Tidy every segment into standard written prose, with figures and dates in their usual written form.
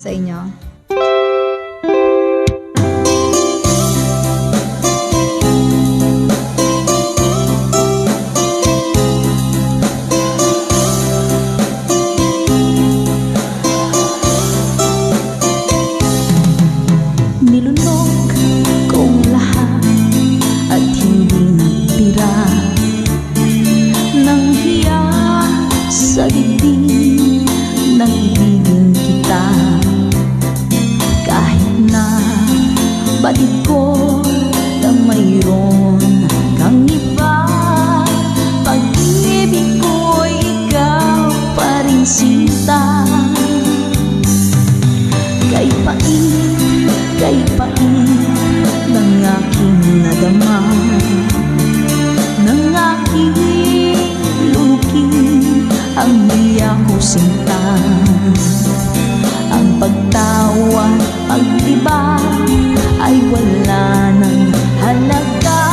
sa inyo. Nilunok kong lahat at hindi nagtira ng hiya sa dibdib ng ibigin kita. Kahit na batid ko na mayroon kang iba, pag-ibig ko'y ikaw pa rin sinta. Kay pait ng aking nadama, ng aking lulukin ang hiya ko sinta. Ang pagtawa, pag-iba ay wala ng halaga,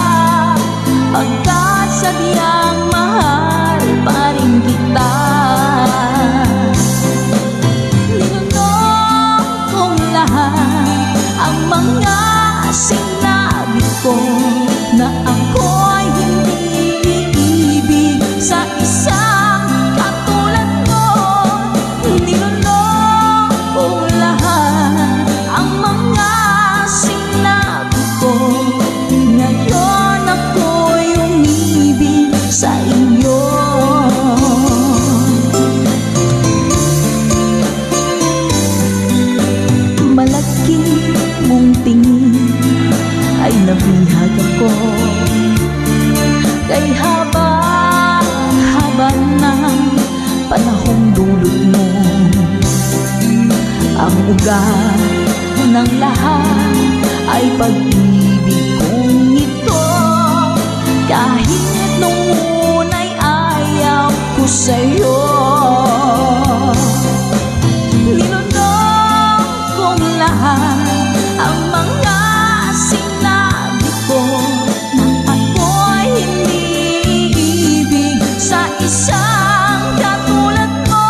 pagkat sadyang mahal pa rin kita. Ninunok kong lahat ang mga sinabi ko na ako'y hindi iibig sa isang katulad mo. Ninunok kong lahat ang mga sinabi ko, ngayon ako'y umibig sa iyo. Malaki mong tingin ay nabihag ako, kay haba ng panahong dulot mo. Ang ugat ng lahat ay pag-ibig kong ito, kahit nung una'y ayaw ko sa'yo. Ninunok kong lahat ang mga sinabi ko na ako'y hindi iibig sa isang katulad mo.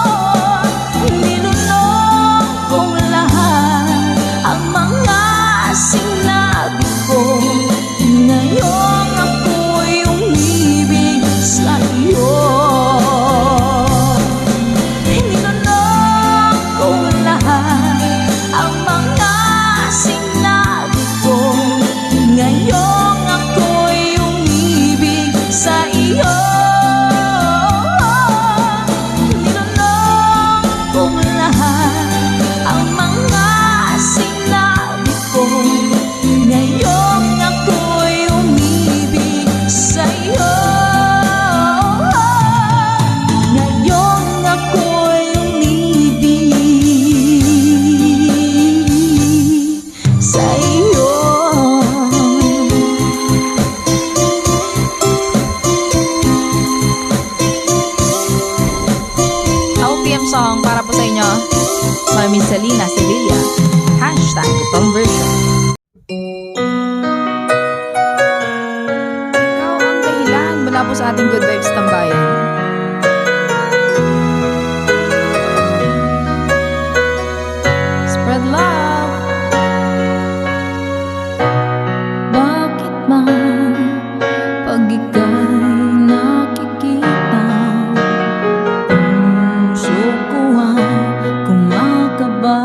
Ninunok kong lahat ang mga sinabi ko, ngayon ako'y umibig sa iyo. Ninunok kong lahat ang mga sinabi ko, ngayon ako'y umibig sa iyo. Ninunok kong lahat ang mga sinabi ko, ngayon ako'y umibig sa iyo. Ngayon ako'y umibig sa iyo. OPM song para po sa inyo, Mami Selena Sevilla, #conversion. Ikaw ang dahilan mula po sa ating Good Vibes Tambayan. Spread love. Bakit man pag ika'y nakikita, puso ko ay kumakaba?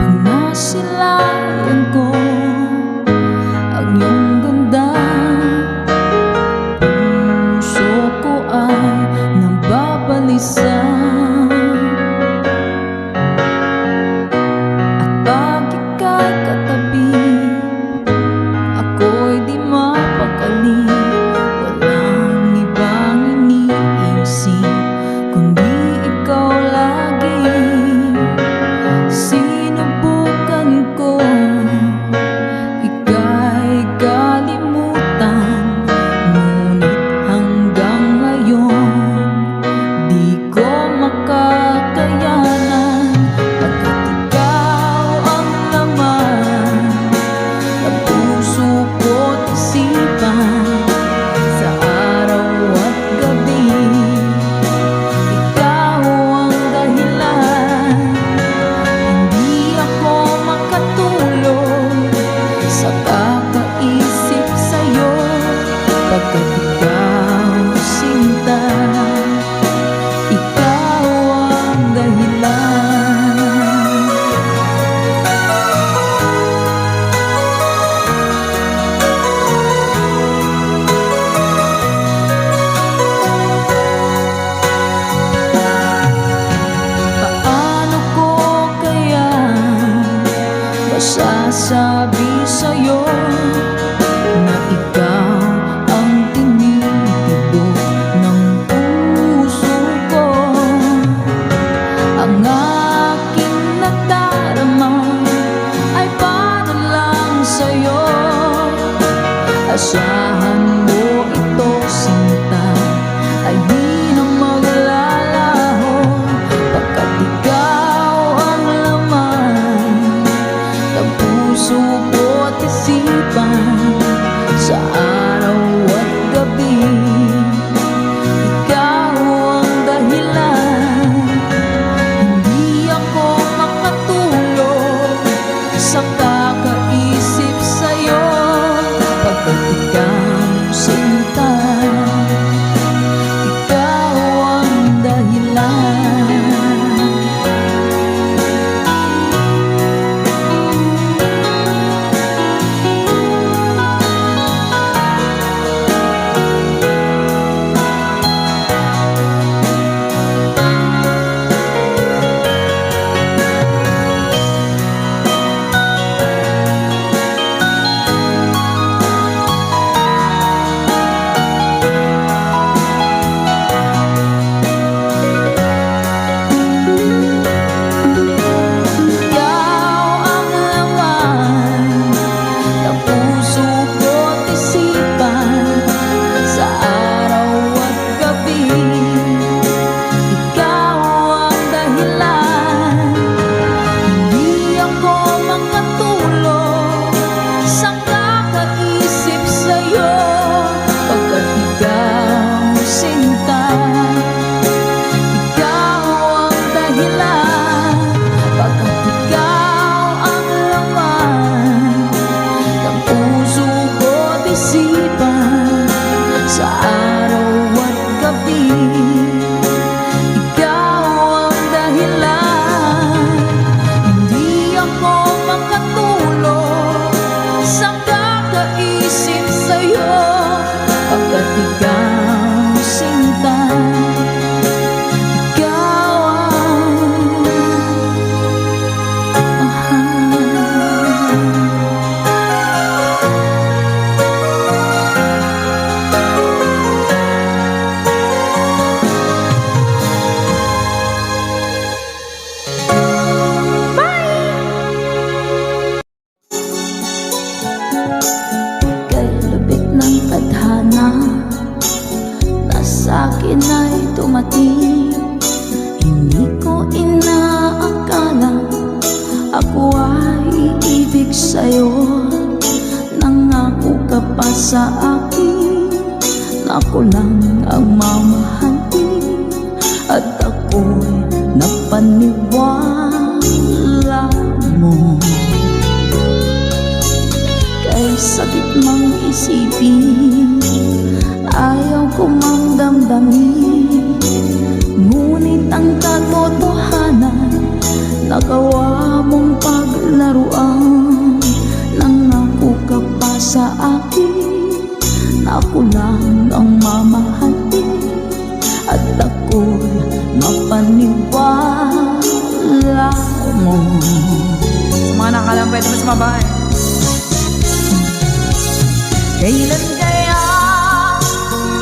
Pag nasilayan ko ang iyong ganda, puso ko ay nababalisa. At pag ika'y katabi, ako'y di mapakali. Walang ibang iniisip kundi ikaw lagi. Sinubukan ko ika'y kalimutan, ngunit hanggang ngayon di ko Ang aking nadarama ay para lang sa'yo. Asahan mo ito, sinta, ay di na maglalaho, pagkat ikaw ang laman ng puso ko't isipan. Sa araw at gabi, ikaw ang dahilan. Hindi ako makatulog sa kakaisip sa'yo, pagkat ikaw sinta, ikaw ang dahilan. Sa araw at gabi, ikaw ang dahilan. Hindi ako makatulog sa kakaisip sa'yo, pagkat ikaw sinta, ikaw ang mahal. Tadhana na sa'kin ay dumating, hindi ko inaakala ako ay iibig sa'yo. Nangako ka pa sa akin na ako lang ang mamahalin, at ako'y napaniwala mo. Kay sakit mang isipin, ayaw ko mang damdamin, ngunit ang katotohanan nagawa mong paglaruan. Nangako ka pa sa akin na ako lang ang mamahalin, at ako'y mapaniwala mo. Sa mga nakalang pwede mo sumabay. Kailan kaya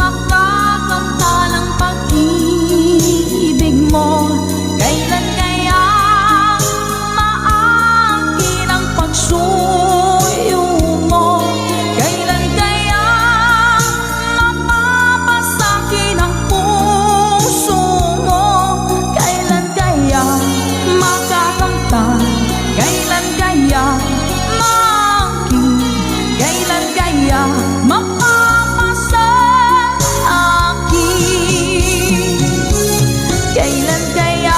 makakanta ng pag-ibig mo? Kailan kaya maangkin ang pagsuyo mo? Kailan kaya mapapasakin ang puso mo? Kailan kaya makakanta? Kailan kaya maangkin? Kailan kaya mapapasa akin? Kailan kaya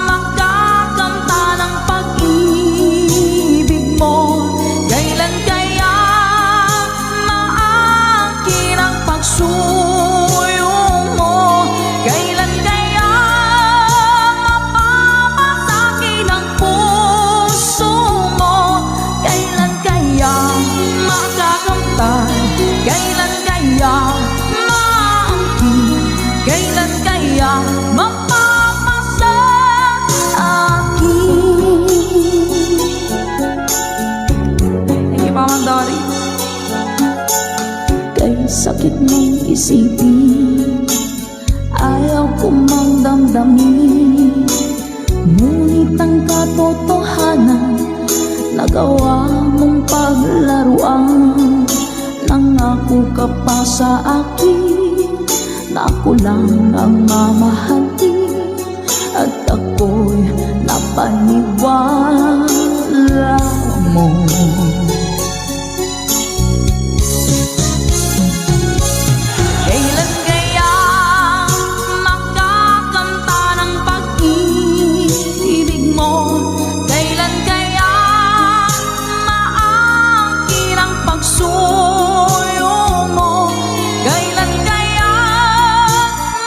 makakanta ng pag-ibig mo? Kailan kaya maangkin ang pagsuyo mo? Kailan kaya mapapasakin ang puso mo? Kailan kaya makakamtan? Kailan kaya maangkin? Kailan kaya mapapasa akin? Thank you, Mama Dory. Kay sakit mong isipin, ayaw ko mang damdamin, totohanan, nagawa mong paglaruan. Nangako ka pa sa akin na ako lang ang mamahalin, at ako'y napaniwala mo. Kailan kaya makakamta ng pag-ibig mo? Kailan kaya maangkin ang pagsuyo mo? Kailan kaya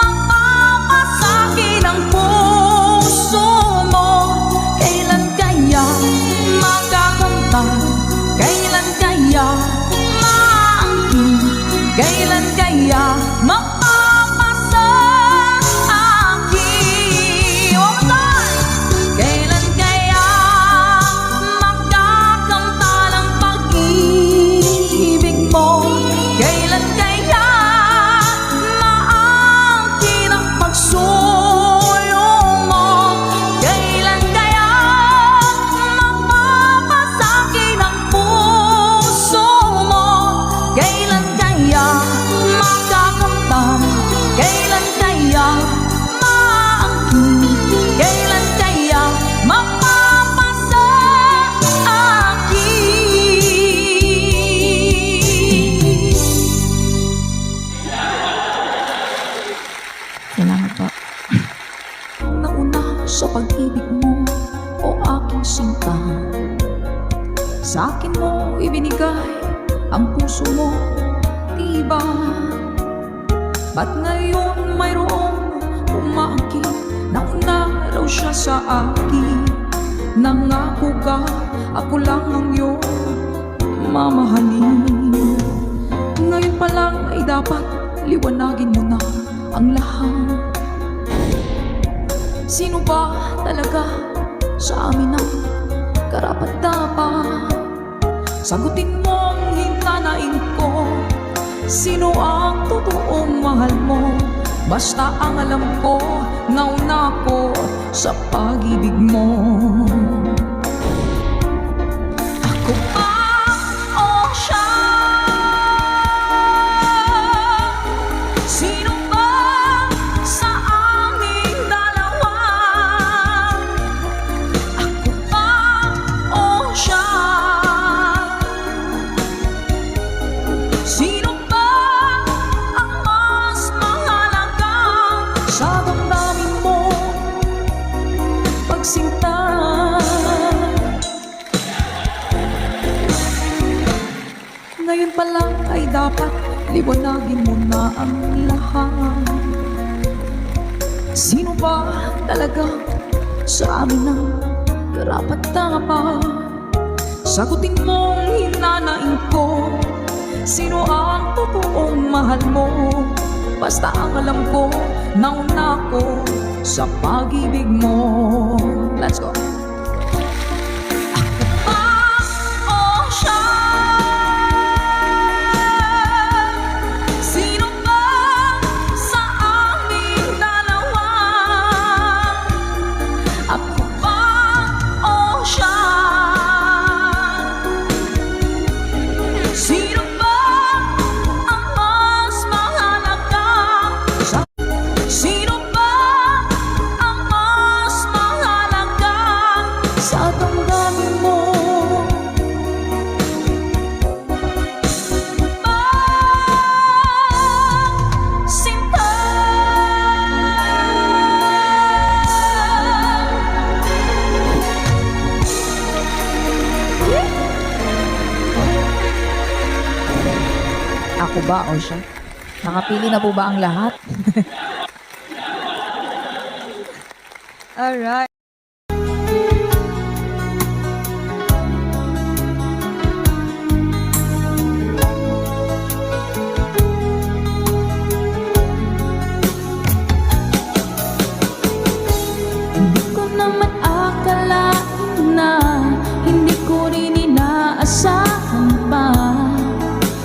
mapapasakin ang puso mo? Kailan kaya makakamta? Kailan kaya maangkin? Kailan kaya mapapasa akin? One more time! Kailan kaya makakamta ng pag-ibig mo? Kailan kaya maangkin ang pagsuyo mo? Kailan kaya mapapasakin ang puso mo? Kailan kaya makakamta? Kailan kaya maangkin? Kailan kaya mapapasa akin? Salamat po. Nauna sa pag-ibig mo, o aking sinta. Sa akin mo ibinigay ang puso mo, diba? Ba't ngayon mayroong umaangkin? Nauna raw siya sa akin. Nangako ka, ako lang ang iyong mamahalin. Ngayon pa lang ay dapat liwanagin mo na ang lahat. Sino ba talaga sa amin ang karapat-dapat? Sagutin mo ang hintanain ko. Sino ang totoong mahal mo? Basta ang alam ko, nauna ko sa pag-ibig mo. Ako ba o siya? Sino ba sa aming dalawa? Ako ba o siya? Sino ba ang mas mahalaga sa damdamin mo? Pagsinta. Ngayon pa lang ay dapat liwanagin mo na ang lahat. Sino ba talaga sa amin ang karapat-dapat? Sagutin mo ang hinanain ko. Sino ang totoong mahal mo? Basta ang alam ko, nauna ko sa pag-ibig mo. Let's go. Ako ba o siya? Sino ba sa aming dalawa? Ako ba o siya? Sino ba ang mas mahalaga? Sino ba ang mas mahalaga sa damdamin mo? Sinta. Ako ba o siya? Nakapili na po ba ang lahat? Alright. Hindi ko naman akalain na hindi ko rin inaasahan pa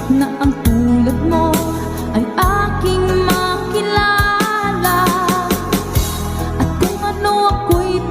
na ang tulad mo ay aking makilala. At kung ano ako'y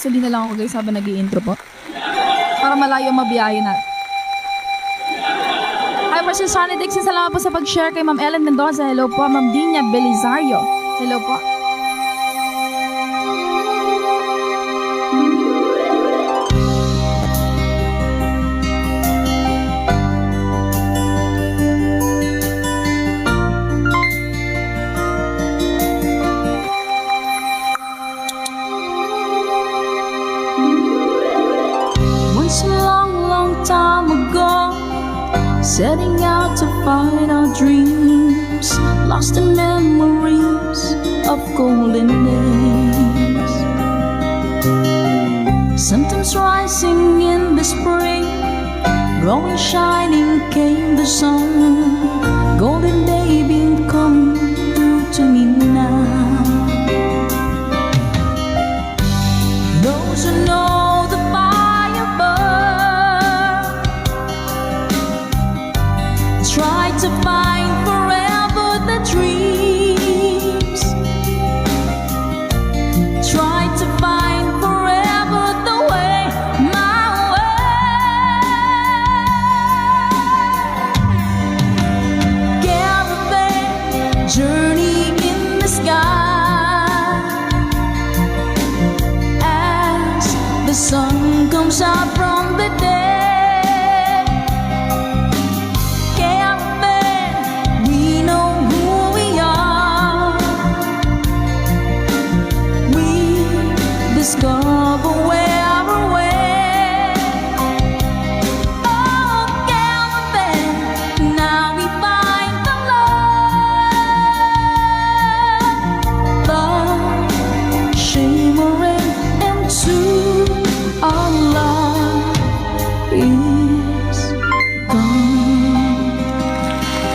gasolina lang ako guys habang nag-i-intro po. Para malayo mabiyahe na. Hi po si Sonny Dixon. Salamat po sa pag-share kay Ma'am Ellen Mendoza. Hello po. Ma'am Dinya Belisario. Hello po. Once a long, long time ago, setting out to find our dreams, lost in memories of golden days. Sometimes rising in the spring, growing shining came the sun. Golden day beam come through to me now. Those who know the fire burn try to find forever the dreams, try to find forever the way, my way. Caravan journey in the sky as the sun comes out from the day. Discover where we're way. Oh, caravan, now we find the love, love shimmering into our love is gone.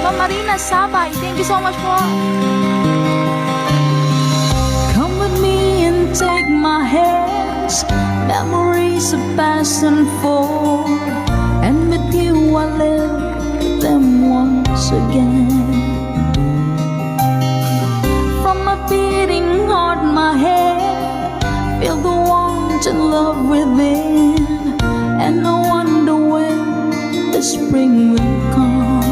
Ma'am Marina Sabay. Thank you so much po. Come with me and take my hands, memories of past unfold, and with you I live them once again. From my beating heart, my head, feel the warmth and love within, and I wonder when the spring will come.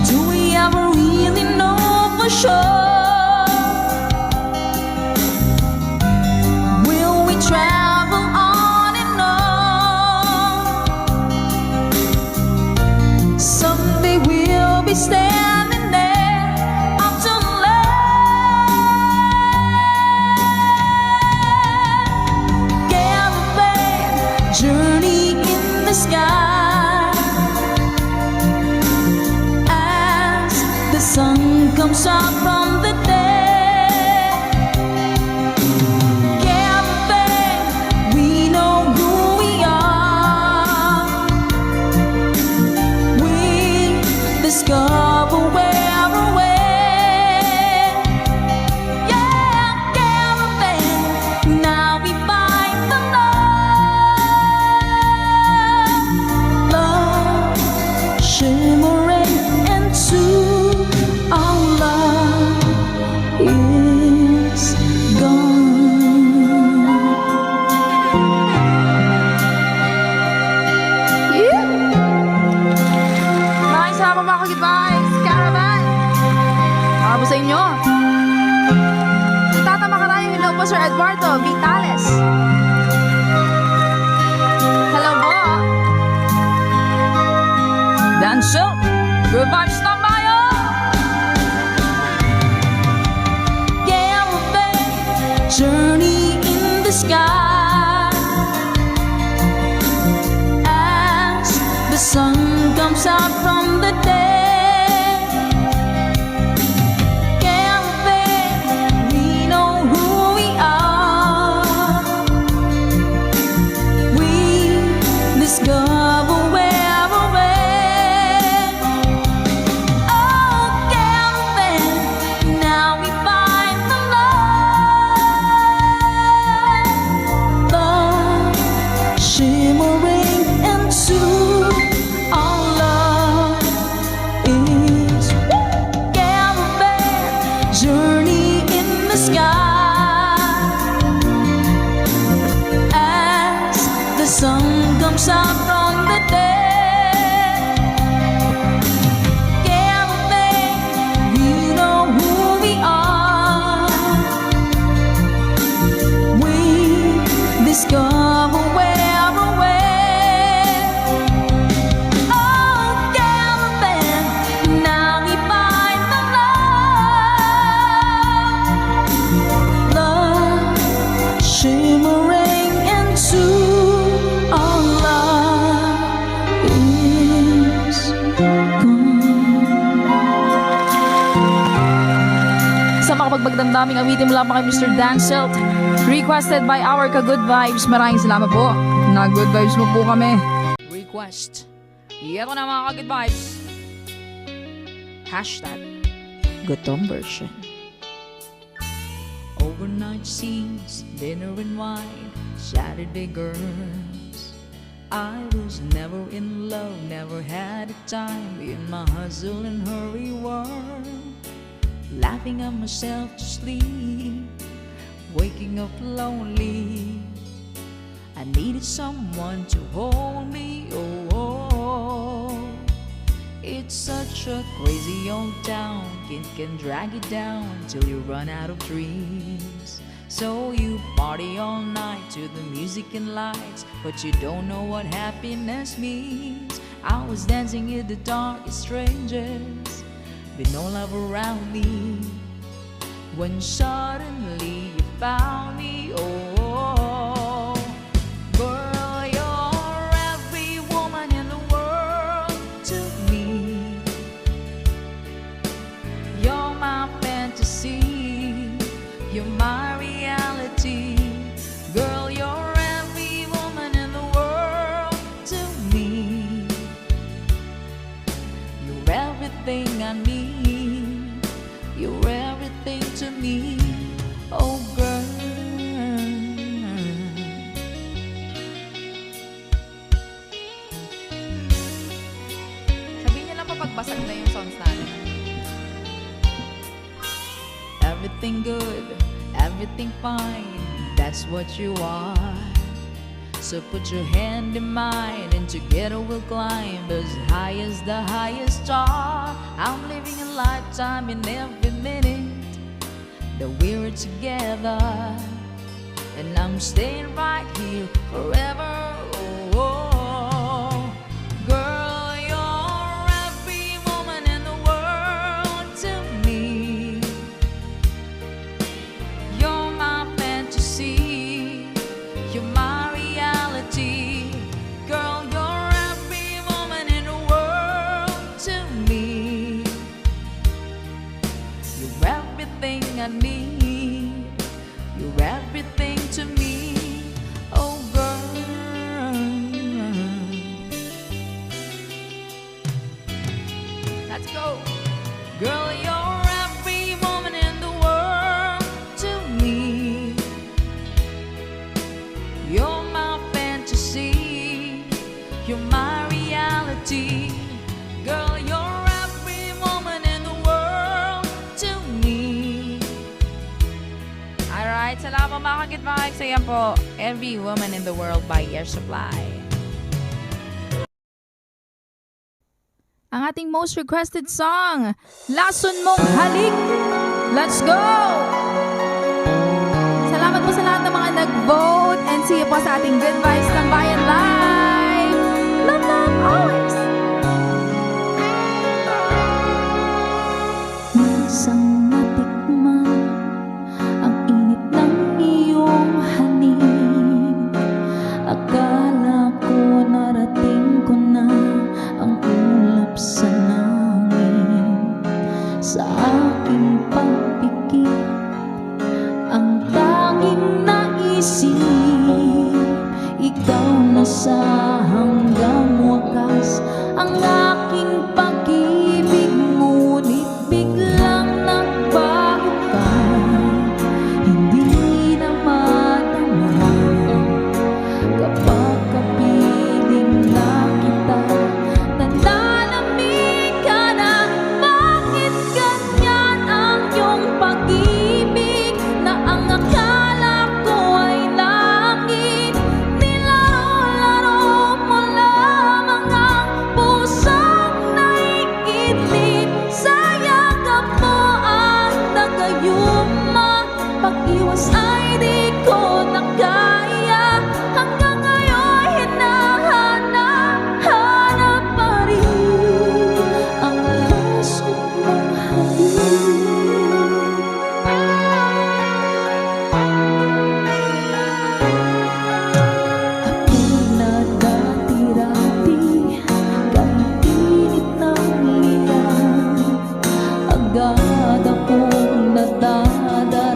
Do we ever really know for sure? Travel on and on. Someday we'll be standing there up to land. Caravan journey in the sky as the sun comes out from the day. Discover where we're way. Yeah, caravan, now we find the love, love shimmering into our love is gone. Maraming salamat mga kagitbays. Caravan. Para po sa inyo. Tata Makarayo. Hello po Sir Eduardo Vitales. Hello po. Dance up, good vibes na tayo. Caravan journey in the sky as the sun comes out from the day. Caravan, we know who we are. We discover where we're way. Oh, caravan, now we find the love, love shimmering into our love daming awitin mula pa kay Mr. Danselt. Requested by our ka-good vibes. Maraming salamat po. Na-good vibes mo po kami. Request. Ito na mga ka-good vibes. Hashtag Gutom version. Overnight scenes, dinner and wine, Saturday girls. I was never in love, never had a time in my hustle and hurry world. Laughing at myself to sleep, waking up lonely. I needed someone to hold me, oh. It's such a crazy old town, it can drag you down till you run out of dreams. So you party all night to the music and lights, but you don't know what happiness means. I was dancing in the dark as strangers, with no love around me, when suddenly you found me, oh. Girl, you're every woman in the world to me. You're my fantasy, you're my reality. Girl, you're every woman in the world to me. You're everything I need, you're everything to me, oh girl. Sabihin niyo lang po pagbasag na yung songs natin. Everything good, everything fine, that's what you are. So put your hand in mine and together we'll climb as high as the highest star. I'm living a lifetime in every minute that we're together, and I'm staying right here forever, oh. Girl, you're every woman in the world to me. You're my fantasy, you're my reality. Girl, you're every woman in the world to me. You're everything I need, you're everything to me, oh girl. Let's go! Girl, you're every woman in the world to me. You're my fantasy, you're my reality. Girl, you're every woman in the world to me. Alright, salamat mga ka-good vibes. Ayan po, Every Woman in the World by Air Supply. Ang ating most requested song, Lason Mong Halik. Let's go! Salamat po sa lahat ng mga nag-vote and see you po sa ating Good Vibes Tambayan Live. Love, love, always! Isang natikman ang init ng iyong halik. Akala ko narating ko na ang ulap sa langit. Sa aking pagpikit, ang tanging naisip, ikaw na sa hanggang wakas. Ang aking pag-ibig, ngunit biglang nagbago ka. Hindi na matama kapag kapiling na kita. Nananamig ka na, bakit ganyan ang iyong pag-ibig, na ang akala ko ay langit. Nilaro-laro mo lamang ang pusong naiitlip. Sa yakap mo ang nagayuma, pag-iwas ay di ko na kaya. Hanggang ngayon hinahanap pa rin ang lason mong halik. Ako'y nadati-rati, kahit init ng liyan. Agad akong nadadala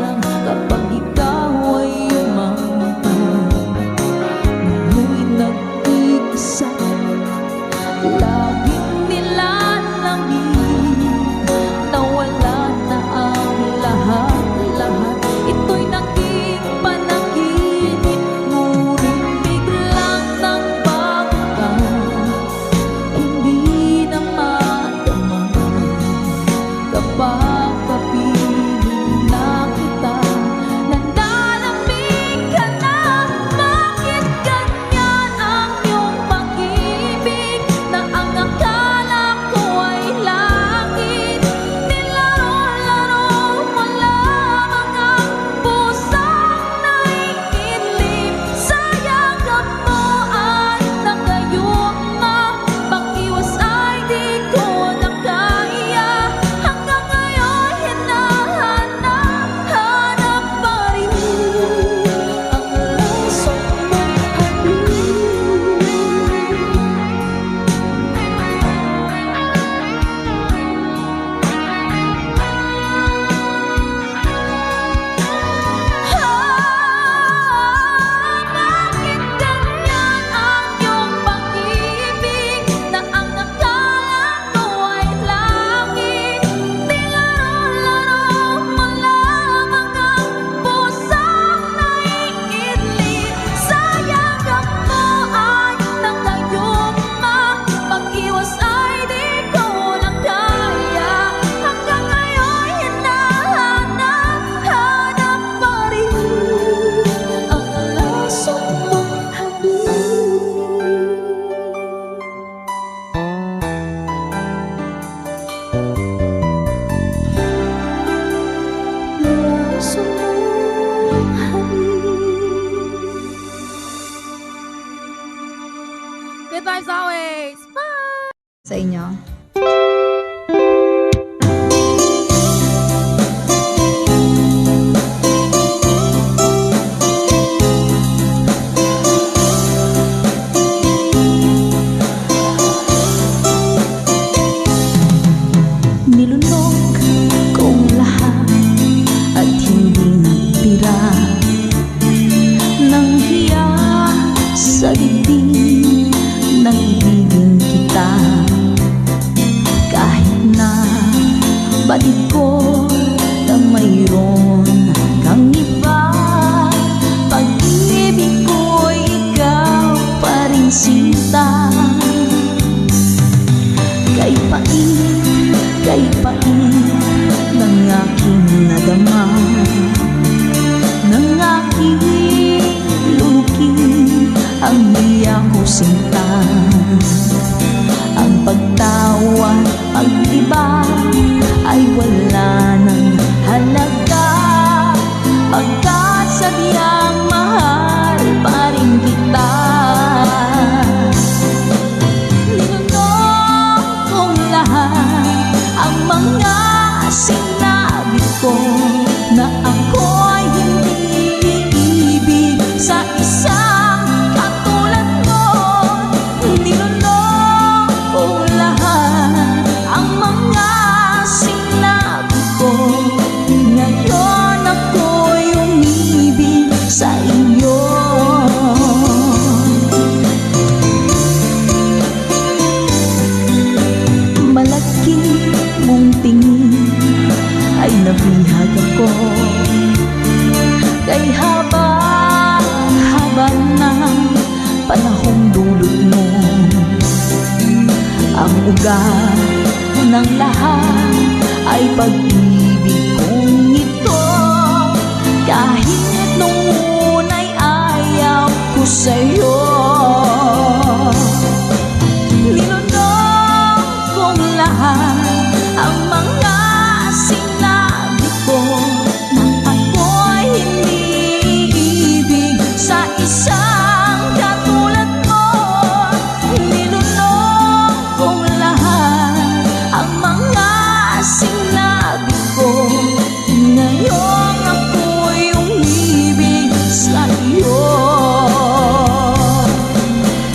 as always. Bye! Sa inyo. Nilunok kong lahat at hindi nagtira ng hiya sa dibdib ng ibigin kita. Kahit na batid ko na mayroon kang iba, pag-ibig ko'y ikaw pa rin sinta. Kay pait ng aking nadama, ng aking lulukin ang hiya ko sinta. Ang pagtawa, pag-iba ay wala ng halaga, pagkat sadyang mahal pa rin kita. Ang mga sinabi ko na ako'y hindi iibig sa isang katulad mo. Nilunok ko lahat ang mga sinabi ko. Ngayon ako'y umibig sa iyo. Malaki mong tingin ay nabihag ako, kay haba ng panahong dulot mo. Ang ugat ng lahat ay pag-ibig kong ito, kahit nung una'y ayaw ko sa'yo. Nilunok kong lahat ang mga sinabi ko na ako'y hindi iibig sa isang katulad mo. Nilunok kong lahat ang mga sinabi ko. Ngayon ako'y umibig sa iyo.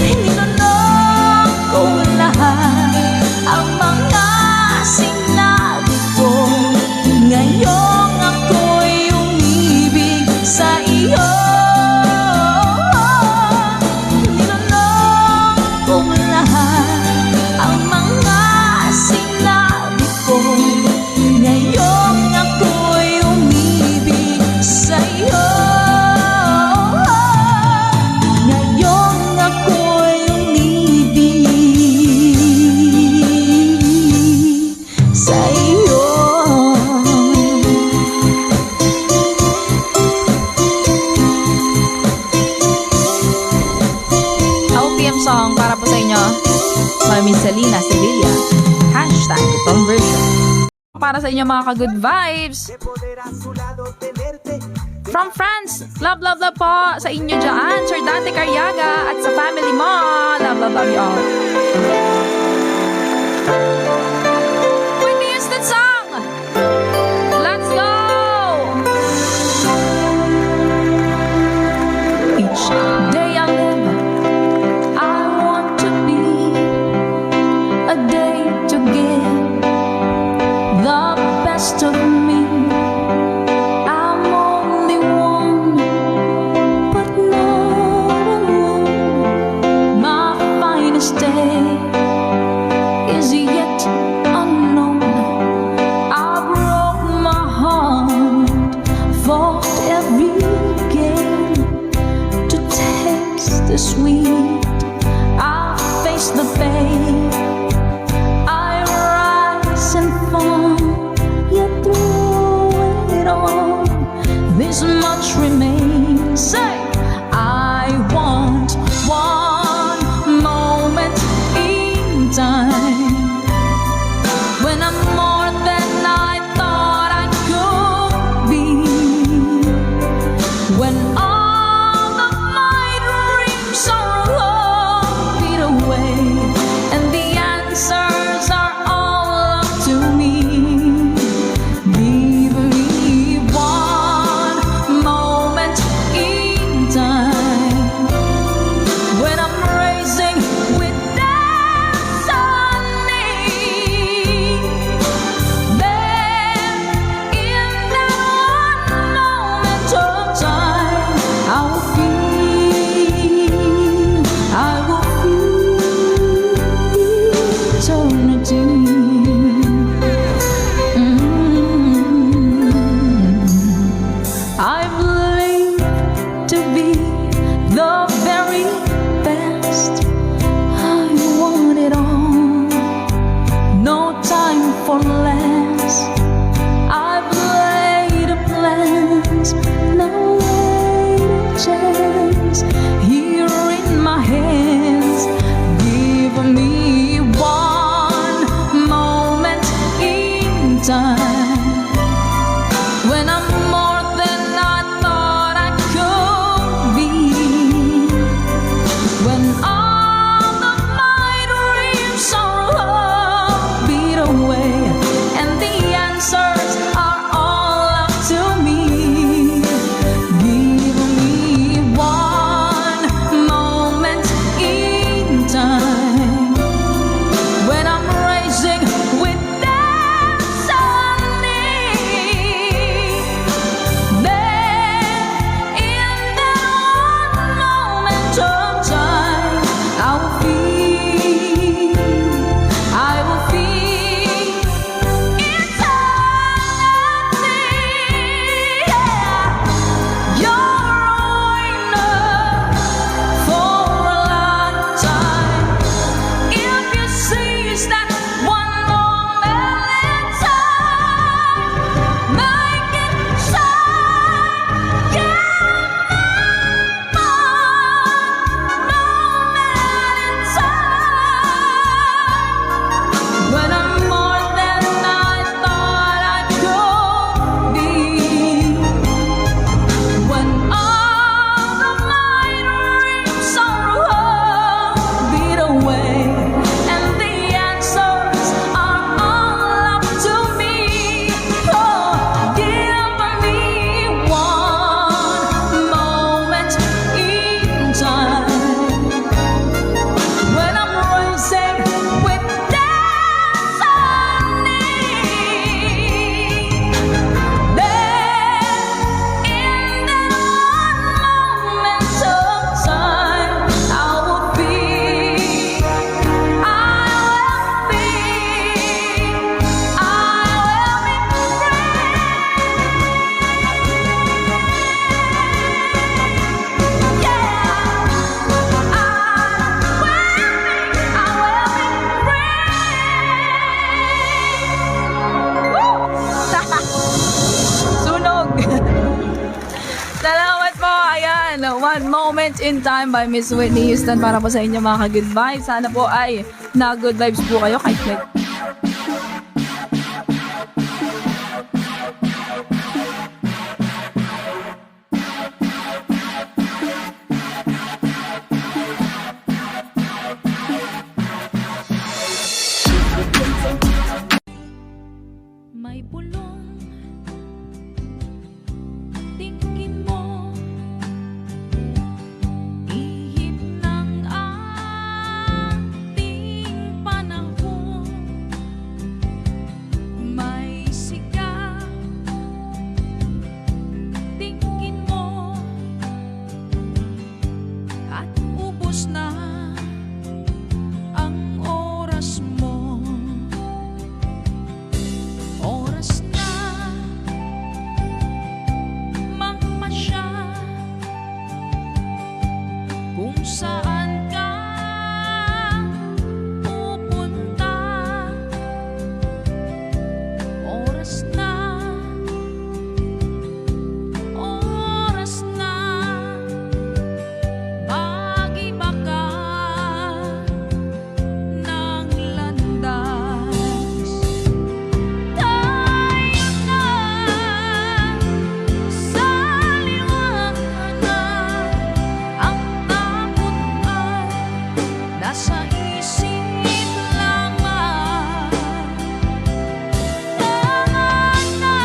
Nilunok kong lahat ang mga sinabi ko. Ngayon ako'y umibig sa iyo. Nilunok kong lahat ang mga sinabi ko. Ngayon ako'y umibig sa iyo. Ngayon ako'y umibig sa iyo. OPM song para po sa inyo. Mami Selena Sevilla. #conversion. Para sa inyo mga ka-good vibes. From France, love po sa inyo dyan, Sir Dante Carriaga at sa family mo. Love you all. Whitney Houston song. Let's go! Each day I live, I want to be a day to give the best of me. I'm only one, but not alone. My finest day is yet unknown. I broke my heart, fought every game to taste the sweet. I face the pain, I rise and fall, yet through it all, this much remains. Say, I want one moment in time when I'm more than I thought I could be. When all of my dreams are all fade away, po, ayan, One Moment in Time by Miss Whitney Houston para po sa inyo mga ka-good vibes. Sana po ay na-good vibes po kayo kahit may bulong, tingin mo, ihip ng ating panahon. May sigaw, tingin mo, at ubos na ang oras mo. Oras na magpasya kung saan ka pupunta. Oras na mag-iba ka ng landas. Tayo na sa liwanag, ang takot ay nasa isip lamang. Tama na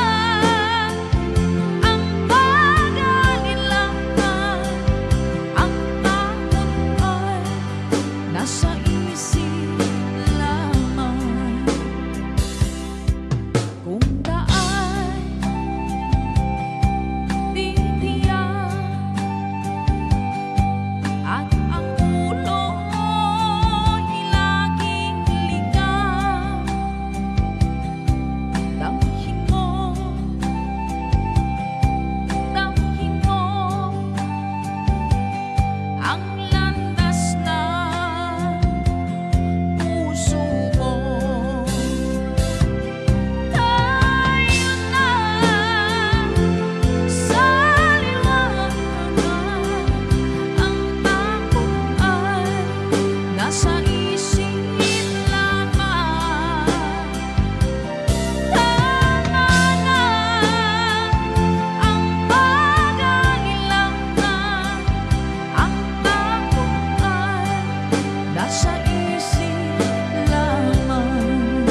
ang pag-alilangan, ang takot ay nasa isip lamang. Kung daan titiyak at ang ulo'y laging ligaw, damhin mo ang landas ng puso mo. Tayo na sa liwanag, ang takot ay nasa isip lamang. Tama na ang pag-alilangan, ang takot ay nasa isip lamang.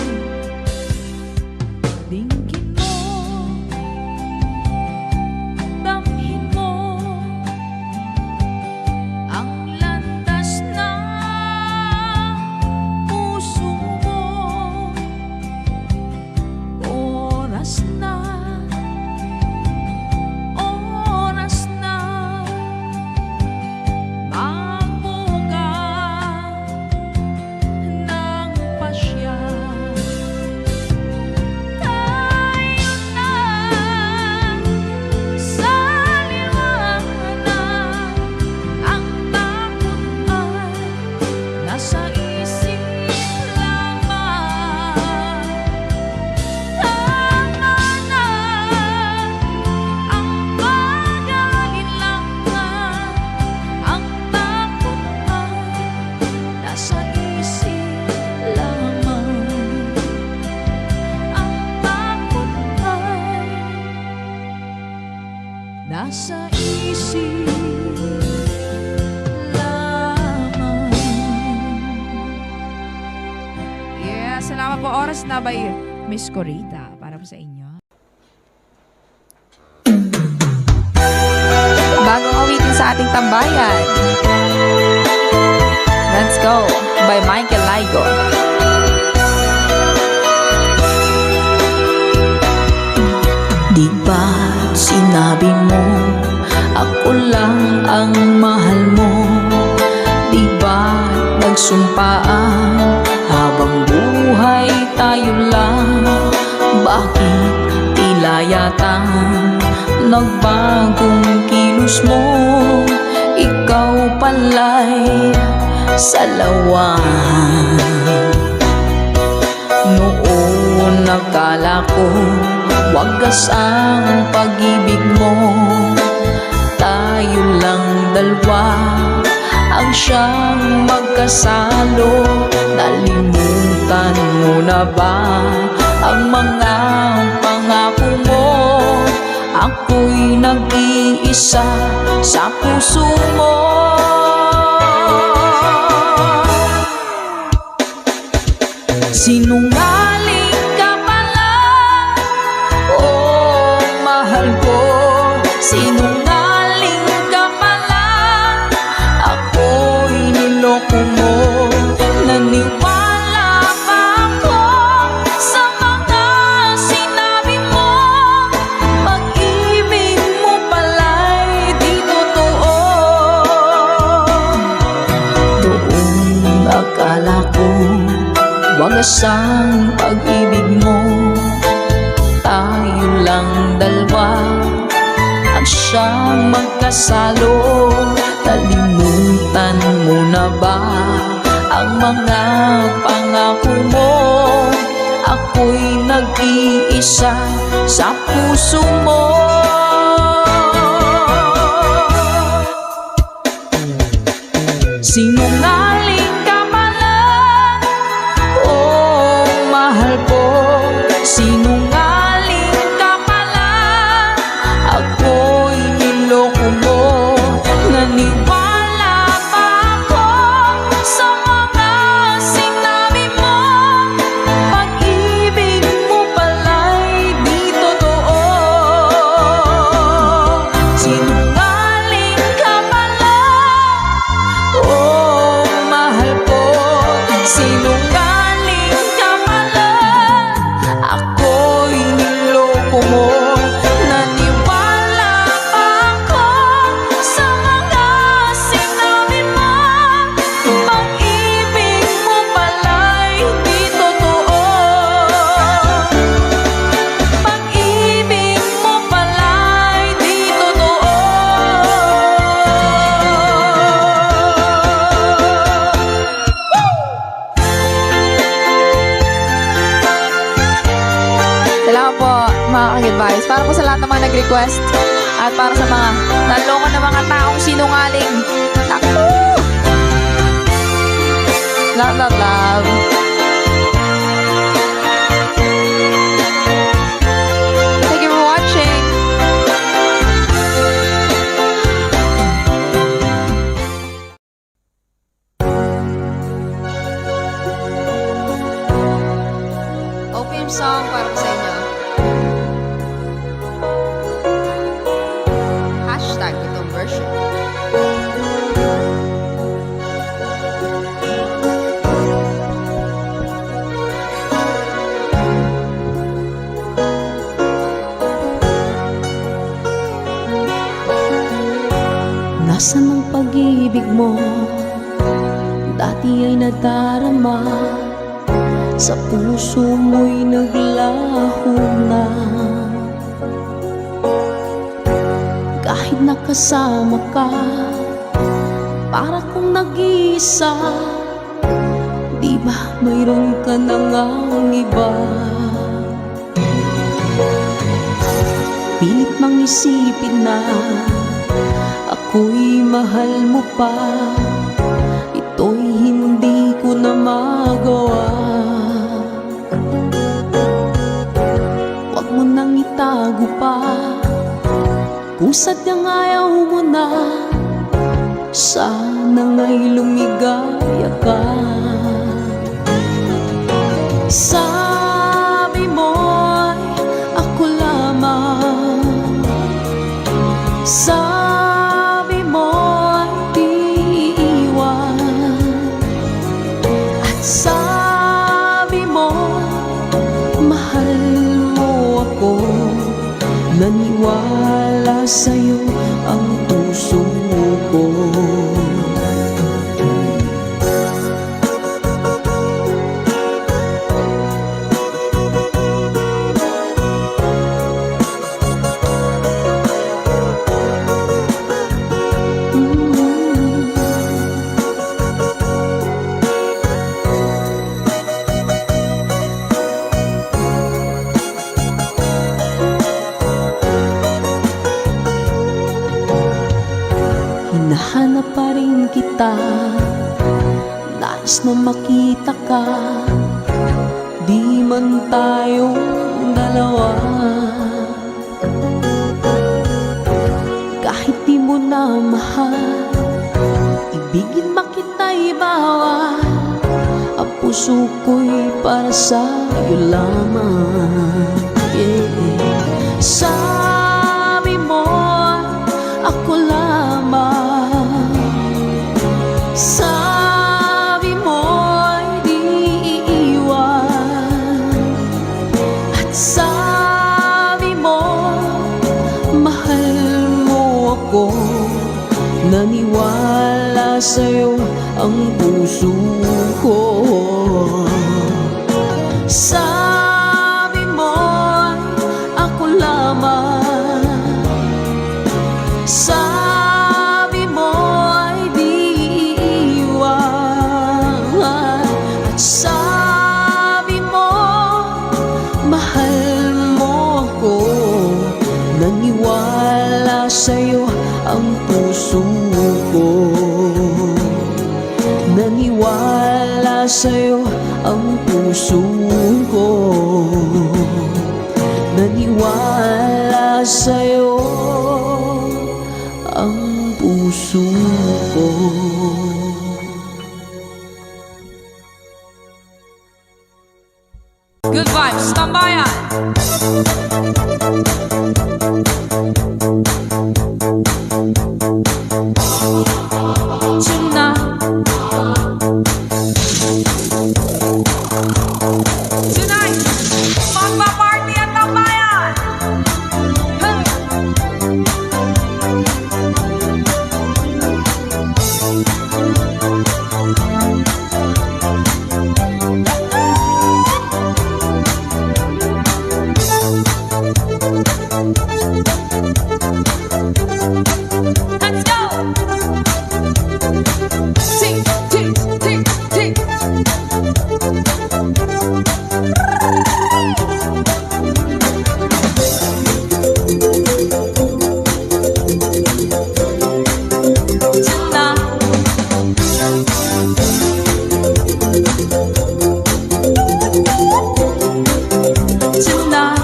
Tingin mo, damhin mo ang landas ng puso mo. Oras na magbuka ng pasya. Tayo na sa liwanag, ang takot ay nasa isip lamang. Tama na ang pag-alilangan, ang takot ay nasa isip lamang. Ang takot ay nasa isip lamang. yeah, salamat po. Oras na by Miss Corita para po sa inyo. Bagong awitin sa ating tambayan. Let's Go by Michael Laigo. Di ba't sinabi mo ako lang ang mahal mo? Di ba't nagsumpaan habang buhay tayo lang? Bakit tila yata nagbagong kilos mo? Ikaw pala'y salawan. Noon nakala ko wagas ang pag-ibig mo. Tayo dalawa ang siyang magkasalo. Nalimutan mo na ba ang mga pangako mo? Ako'y nag-iisa sa puso mo. Sinungaling ka pala, oh mahal ko. Sinungaling ka pala, ako'y niloko mo. Naniwala pa ako sa mga sinabi mo. Pag-ibig mo pala'y di totoo. Doon akala ko wagas ang pag-ibig mo. Tayo lang dalawa ang siyang magkasalo. Nalimutan mo na ba ang mga pangako mo? Ako'y nag-iisa sa puso mo. Sinungaling ka pala, oh mahal ko. Sinungaling ka pala, ako'y niloko mo. Naniwala pa ako sa mga sinabi mo. Pag-ibig mo pala'y di totoo. Sinungaling ka pala, oh mahal ko. Sinungaling ka pala, ako'y niloko mo. Naniwala pa ako sa mga sinabi mo. Pag-ibig mo pala'y di totoo. Pag-ibig mo pala'y di totoo. Salamat po mga ka-Good-Vibes. Para po sa lahat ng mga nag-request at para sa mga naloko na mga taong sinungaling. Naku! Love, love, love. Thank you for watching. OPM song para po sa inyo. Hashtag itong version. Nasaan ang pag-ibig mo? Dati ay nadarama, sa puso mo'y naglaho na. Kahit nakasama ka, para kong nag-iisa. Di ba mayroon ka na ngang iba? Pilit mang isipin na ako'y mahal mo pa. Ito'y hindi ko na magawa. Huwag mo nang itago pa, kung sadyang ayaw mo na. Sana nga'y lumigaya ka. Sabi mo'y ako lamang. Sabi mo'y di iwan. At sabi mo mahal mo ako. Naniwala sa'yo ang puso ko. hinahanap pa rin kita. Nais na makita ka, di man tayong dalawa. Kahit di mo na mahal, ibigin makita'y bawal. Ang puso ko'y para sa'yo lamang, yeah. Sabi mo, ako lamang. Sabi mo, di iiwan. At sabi mo, mahal mo ako. Naniwala sa'yo ang puso ko. Sabi mo, ako lamang. Sabi mo, ay di iiwan. At sabi mo, mahal mo ako. Naniwala sa'yo ang puso ko. Naniwala sa'yo ang puso ko. Naniwala sa'yo ang puso ko. Good vibes, tambayan! Tonight, magpa-party ang tambayan! Hey! Let's go! Tick, tick, tick, tick. Tonight,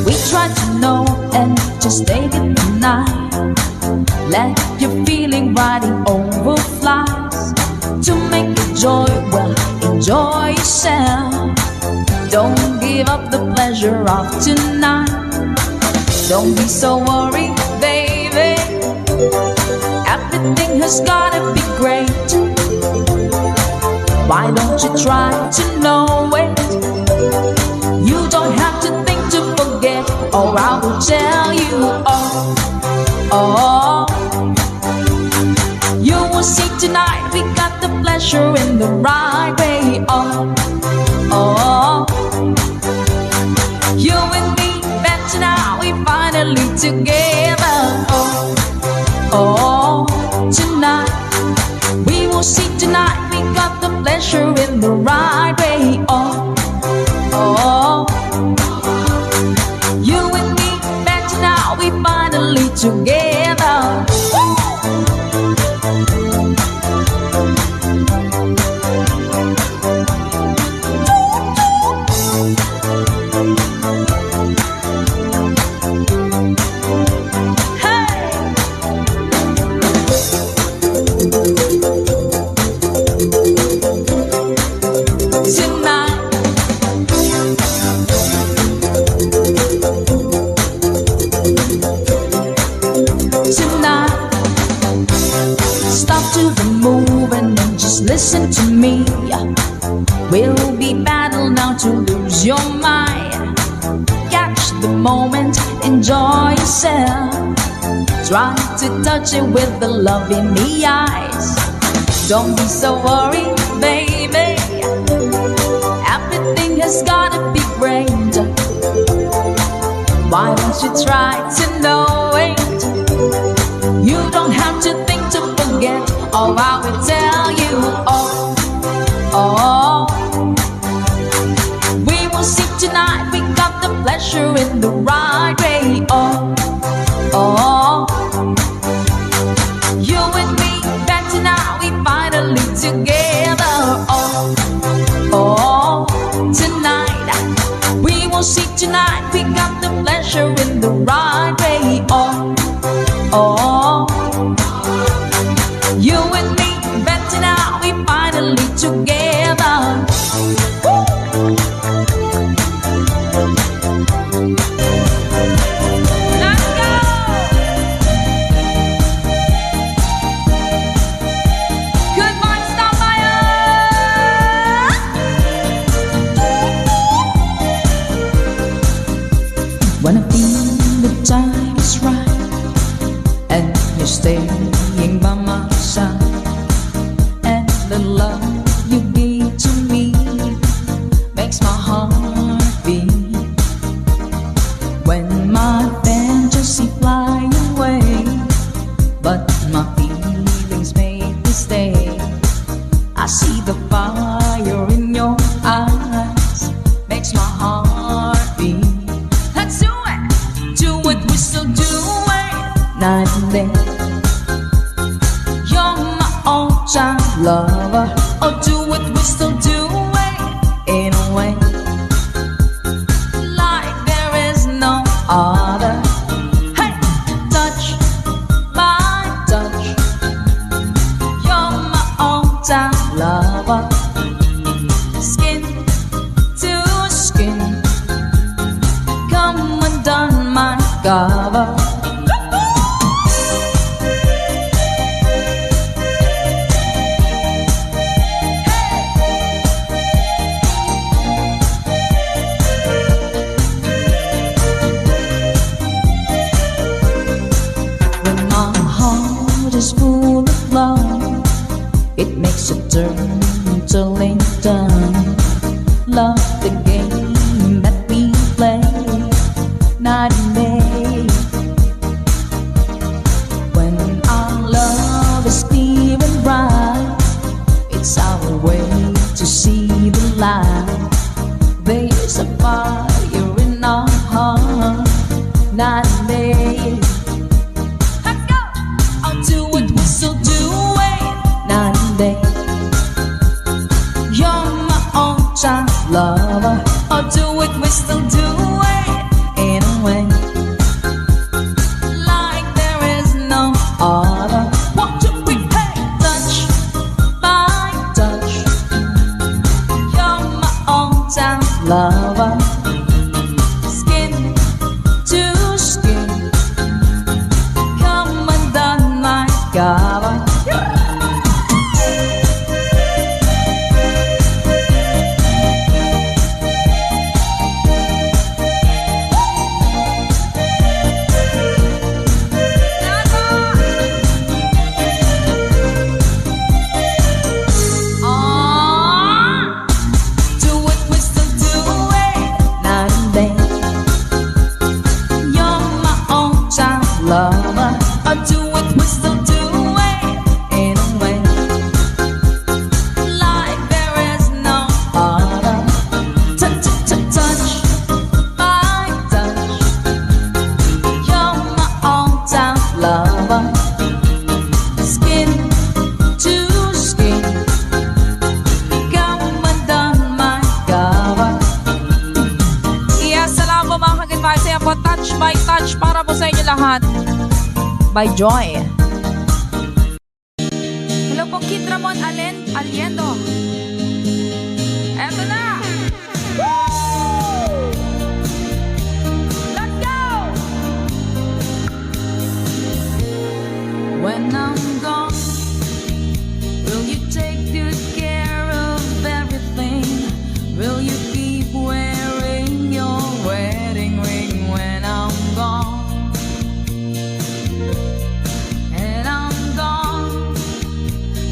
we try to know and just take it tonight. Let your feeling riding over flies. To make it joy, well, enjoy yourself. Don't give up the pleasure of tonight. Don't be so worried, baby. Everything has gotta be great. Why don't you try to know it? You don't have to think to forget, or I will tell you all. Oh, you will see tonight we got the pleasure in the right way. Oh, oh, you and me, better now we finally together. Oh, oh, tonight we will see tonight we got the pleasure in the right way. Oh, oh, you and me, better now we finally together. Listen to me, we'll be battle now to lose your mind. Catch the moment, enjoy yourself. Try to touch it with the love in the eyes. Don't be so worried, baby. Everything has gotta be great. Why don't you try to know it? You don't have to think to forget. Oh, I will tell you. Oh, oh, we will see tonight we got the pleasure in the right way. Oh, oh, more. You and me, better now, we finally together. Let's go! Good morning, Starfire! When I feel the time is right and you're staying by my side, and the love you give to me makes my heart beat. When my fantasy fly away, but my feelings make me stay, I see the fire in your eyes, makes my heart beat. Let's do it! Do what we still do it night and day. You're my all-time lover. Oh, do what we still do it in a way like there is no other. Hey, touch my touch. You're my all-time lover. Skin to skin, come undone my cover. When my heart is full of love, it makes a turn to Lincoln. Love the game that we play night and day. When our love is clear and bright, it's our way to see the light. There's a fire in our heart night and day. Let's go! I'll do what we still do it night and day. You're my all-time lover. I'll do what we still do it in a way like there is no other. 1, 2, 3, hey! Touch by touch. You're my all-time lover. Skin to skin, come undone my cover. Do what we still do it night and day. You're my all-time lover. I do what we still do it in a way like there is no other. Touch, touch, touch by touch. You're my all-time lover. Skin to skin, come undone my cover. Yes, salamat po mga kagitbay. Saya po touch by touch para po sa inyo lahat. By Joy. Hello po, Kid Ramon Aliendo. Eto na! Woo! Let's go! When I'm gone, will you take good care of everything? Will you keep wearing your wedding ring when I'm gone? And I'm gone,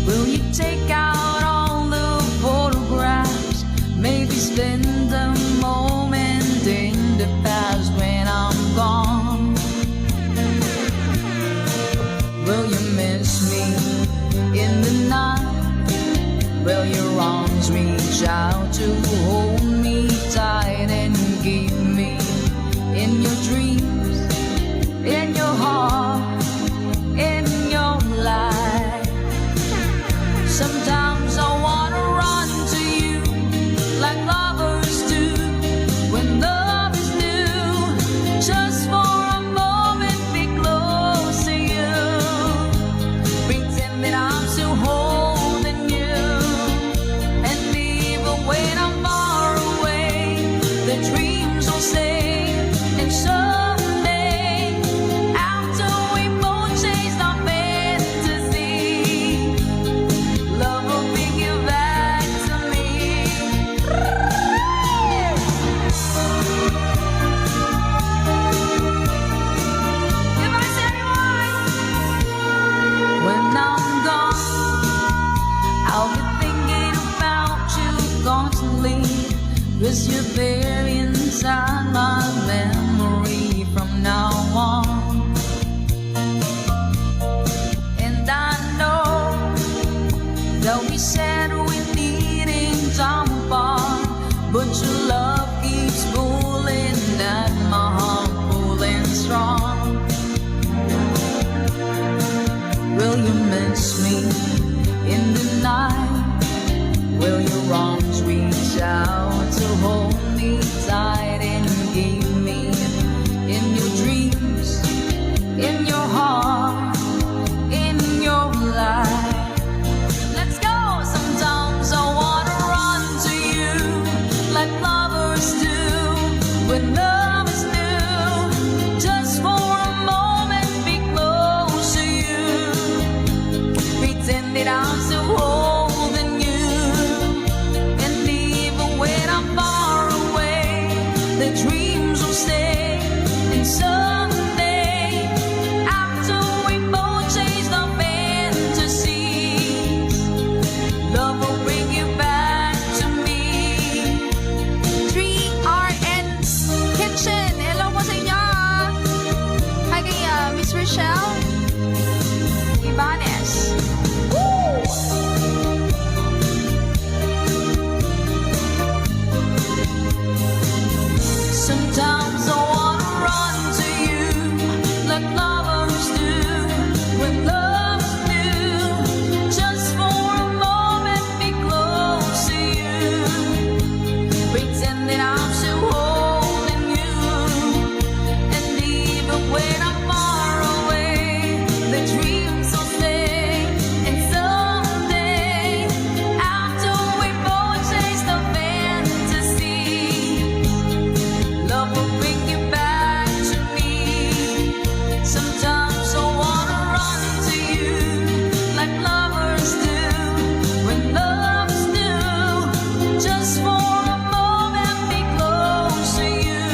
will you take out all the photographs? Maybe spend a moment in the past when I'm gone. Will you miss me in the night? Will your arms reach out to hold me tight and keep me in your dreams, in your heart, in your life? Sometimes I wanna run to you like lovers do when love is new. Just for a moment be close to you. in the night? Will your arms reach out to hold me tight and give me in your dreams, in your heart, in your life? Let's go! Sometimes I wanna run to you like lovers do when love is new. Just for a moment, be close to you. Pretend that I'm still holding you. And even when I'm far away, the dreams will stay. And someday, after we both chase the fantasies, love will bring you back to me. 3RN's Kitchen. Hello po sa inyo. Hi kay Miss Rochelle Ibanez. Woo! Sometimes I wanna run to you like lovers do when love is new. Just for a moment, be close to you. Pretend that I'm still holding you. And even when I'm far away, the dreams will stay. And someday, after we both chase the fantasy, love will bring you back to me. Sometimes I wanna run to you like lovers do when love is new. Just for a moment, be close to you.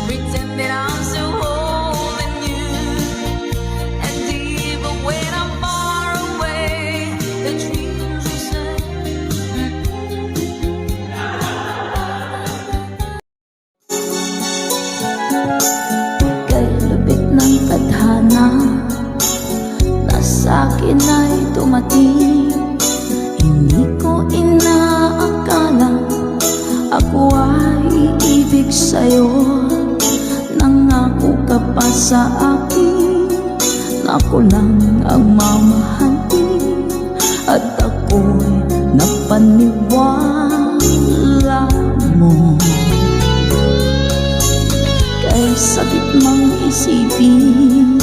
Pretend that I'm still holding you. And even when I'm far away, the dreams will say. Kay lubik ng tadhana na sa'kin ay dumating. Hindi ko inaakala ako ay iibig sa'yo. Nangako ka pa sa akin na ako lang ang mamahalin. At ako'y napaniwala mo. Kay sakit mang isipin,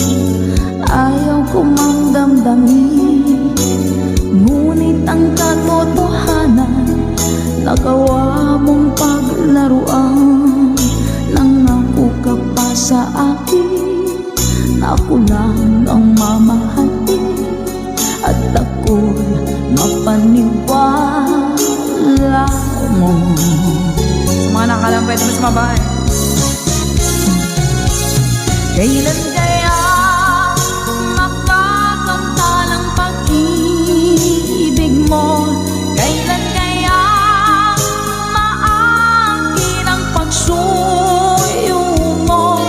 ayaw ko mang damdamin. Ngunit ang katotohanan, nagawa mong paglaruan. Nangako ka pa sa akin na ako lang ang mamahalin. At ako'y mapaniwala mo. Sa mga nakalang pwede mas mabahay. Kailan kaya makakamta ng pag-ibig mo? Kailan kaya maangkin ang pagsuyo mo?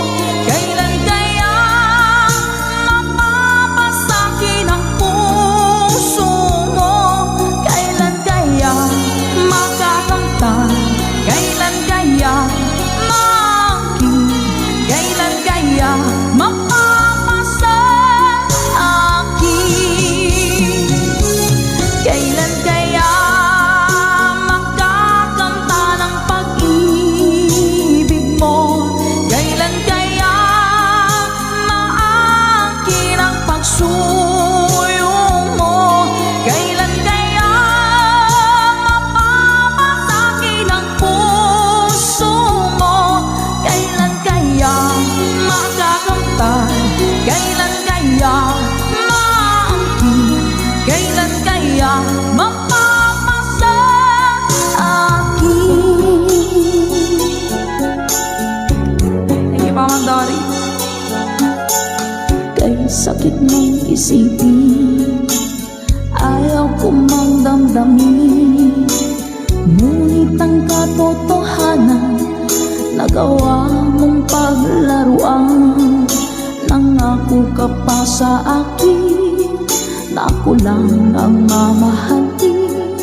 Kailan kaya mapapasakin ang puso mo? Kailan kaya makakamta? Kailan kaya maangkin? Kailan kaya mapapasa akin? Kailan kaya makakamta ng pag-ibig mo? Kailan kaya maangkin ang pagsuyo mo? Kailan kaya mapapasakin ang puso mo? Kailan kaya makakamtan? Kailan kaya maangkin? Kailan kaya mapapasa akin? Thank you, Ma'am Dory. Kay sakit mong isipin, ayaw ko mang damdamin. Ngunit ang katotohanan, nagawa mong paglaruan. Nangako ka pa sa akin na ako lang ang mamahalin.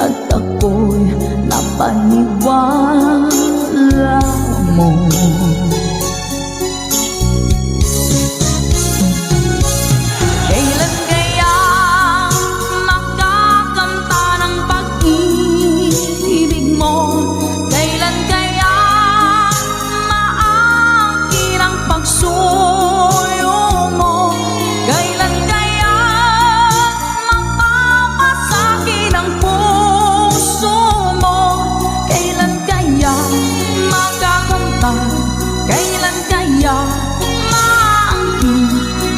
At ako'y napaniwala mo. Kailan kaya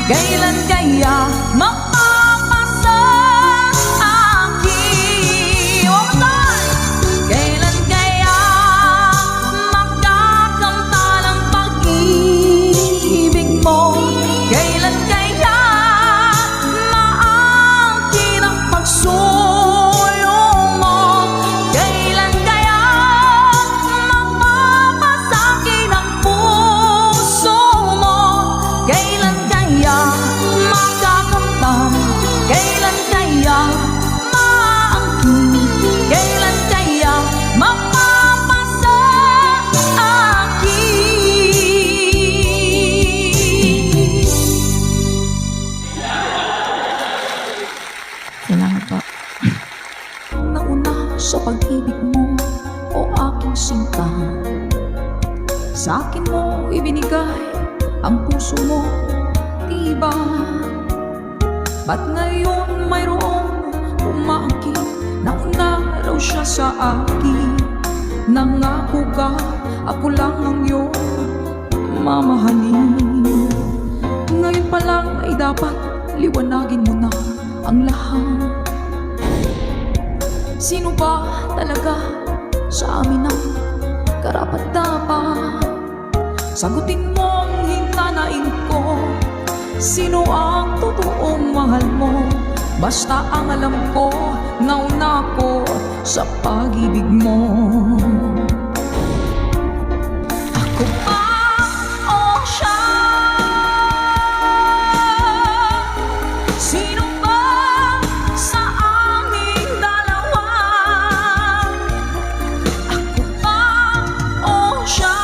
Kailan kaya mapapasa akin? One more time! Kailan kaya makakamtan ang pag-ibig mo? Kailan kaya maangkin ang pagsulong mo? Kailan kaya mapapasakin ang puso mo? Kailan kaya makakamtan? Kailan kaya maangkin? Kailan kaya mapapasa akin? Salamat po. Nauna sa pag-ibig mo, o aking sinta, sa akin mo ibinigay ang puso mo, diba? Ba't ngayon mayroong umaangkin? Nauna raw siya sa akin. Nangako ka, ako lang ang iyong mamahalin. Ngayon pa lang ay dapat liwanagin mo na ang lahat. Sino ba talaga sa amin ang karapat-dapat? Sagutin mo ang hinanain ko. Sino ang totoong mahal mo? Basta ang alam ko, nauna ko sa pag-ibig mo. Ako ba o siya? Sino ba sa aming dalawa? Ako ba o siya?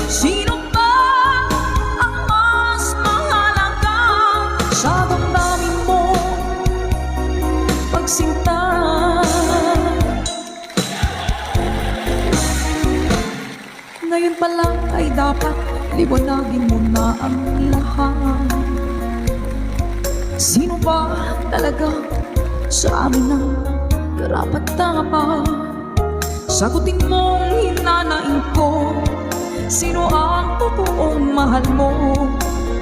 Sino ba ang mas mahalaga sa damdamin mo? Pagsinta. Ngayon pa lang ay dapat liwanagin mo na ang lahat. Sino ba talaga sa amin ang karapat-dapat? Sagutin mo ang hinanain ko. Sino ang totoong mahal mo?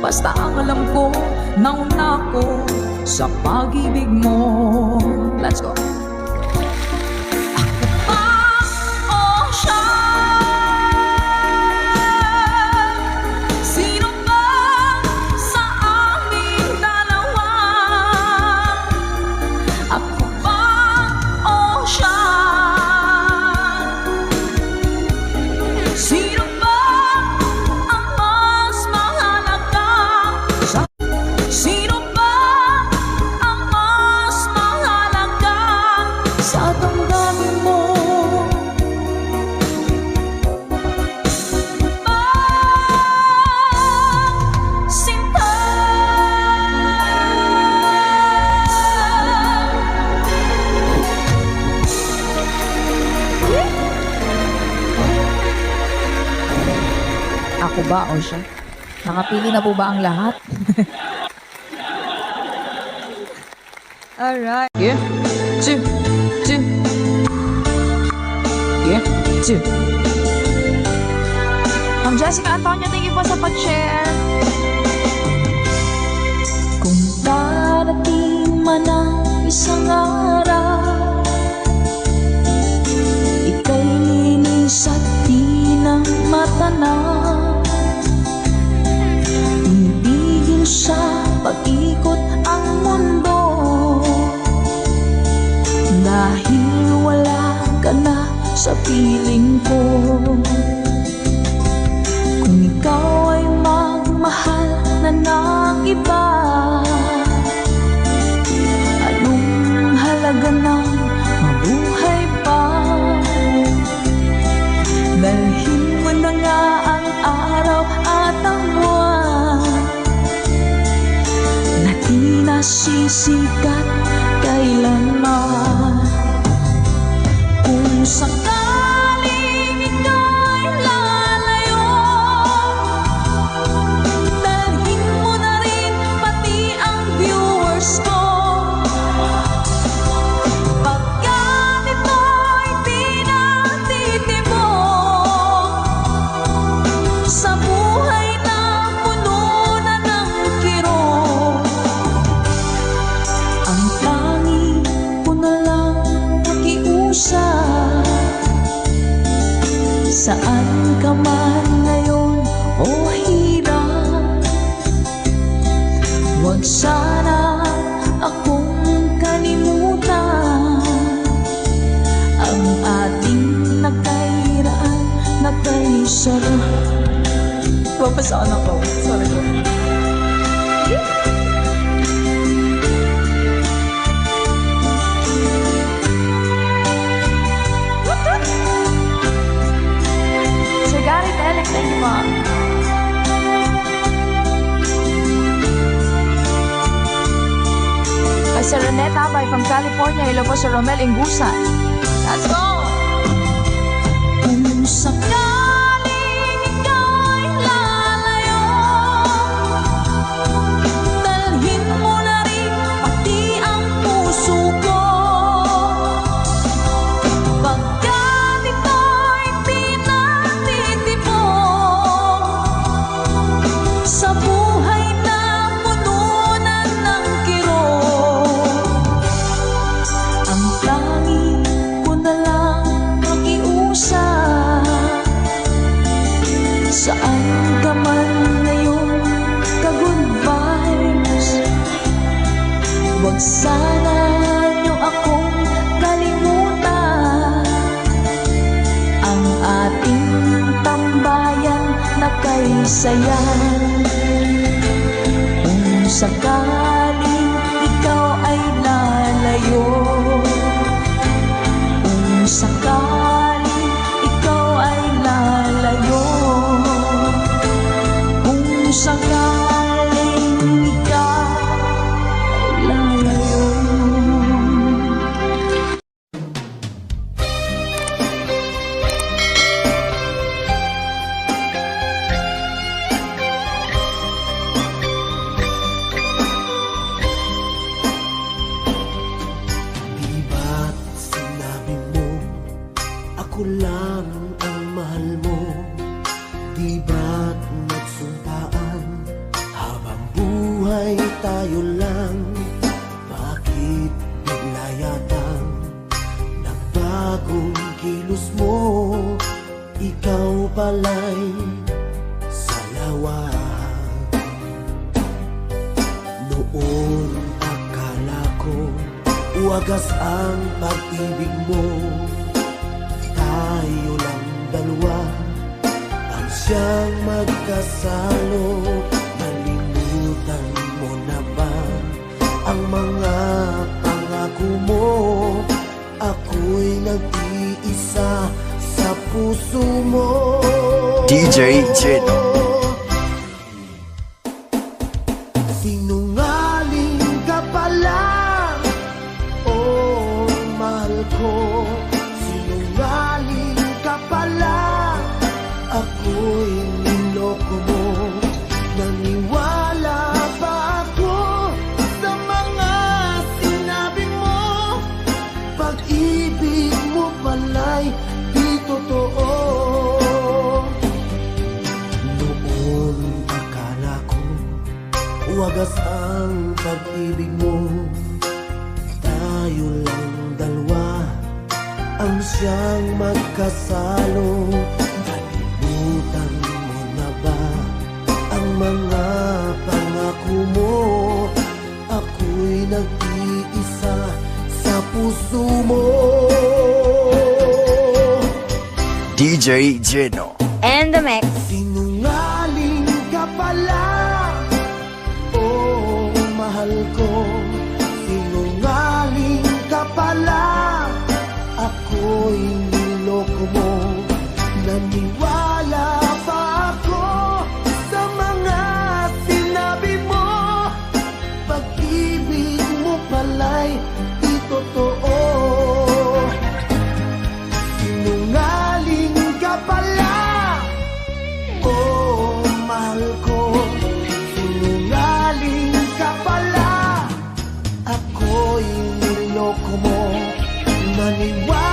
Basta ang alam ko, nauna ko sa pag-ibig mo. Let's go! Ako ba o siya? Sino ba sa aming dalawa? Ako ba o siya? Sino ba ang mas mahalaga? Sino ba ang mas mahalaga sa damdamin mo? Sinta. Ako ba o siya? Nakapili na po ba ang lahat? Alright. Yeah. Two. Two. Yeah. Two. Ma'am Jessica Antonio, thank you po sa pag-share. Kung darating man ang isang araw, ika'y linis at di na matanaw. Tinibigil sa pag-ikot ang mundo, dahil wala ka na sa piling ko. Kung ikaw ay magmahal na ng iba, anong halaga ng mabuhay pa? Dalhin mo na nga ang araw at ang buwan na di nasisikat kailanman. Kung sakaling ika'y lalayo, dalhin mo na rin pati ang viewers ko. Pagkat ito'y di natitibok sa buhay Sana ko. Sorry ko. Sir Gary Telek, thank you, ma'am. Kay Sir Renette Abay from California. Hello po, Sir Romel Ingusan. Let's go! Kung sakaling ikaw'y lalayo, dalhin mo na rin pati ang puso ko. Pagkat ito'y tinatitipon sa buhay na pununan ng kirot, ang tangi ko na lang makiusap. Saan ka man ngayon, ka-good vibes, huwag sana niyo akong kalimutan. Ang ating tambayan na kay sayan. Kung sakaling ikaw ay lalayo, kung sakaling ikaw ay lalayo, kung sakaling ikaw ay lalayo. Di ba't sinabi mo, ako lang ang mahal mo? Di ba't nagsumpaan, habang buhay tayo lang? Bakit bigla yatang nagbagong kilos mo? Ikaw pala'y salawa. Noon akala ko wagas ang pag-ibig mo. Tayo lang dalawa ang siyang magkasalo. Nalimutan mo na ba ang mga pangako mo? Ako'y nag-iisa sa puso mo. DJ Gino. Sinungaling ka pala, oh mahal ko. Sinungaling ka pala, ako'y niloko mo. Naniwala pa ako sa mga sinabi mo. Pag-ibig mo pala'y di totoo. Noon akala ko wagas ang pag-ibig mo. Tayo lang dalawa ang siyang magkasalo. Nalimutan mo na ba ang mga pangako mo? Ako'y nag-iisa sa puso mo. DJ Gino. And the mix. Sinungaling ka pala, oh mahal ko. Sinungaling ka pala, ako'y niloko mo. Naniwala pa ako sa mga sinabi mo. Pag-ibig mo pala'y di totoo. Sinungaling ka pala, oh mahal ko. Sinungaling ka pala, ako'y niloko mo. Naniwala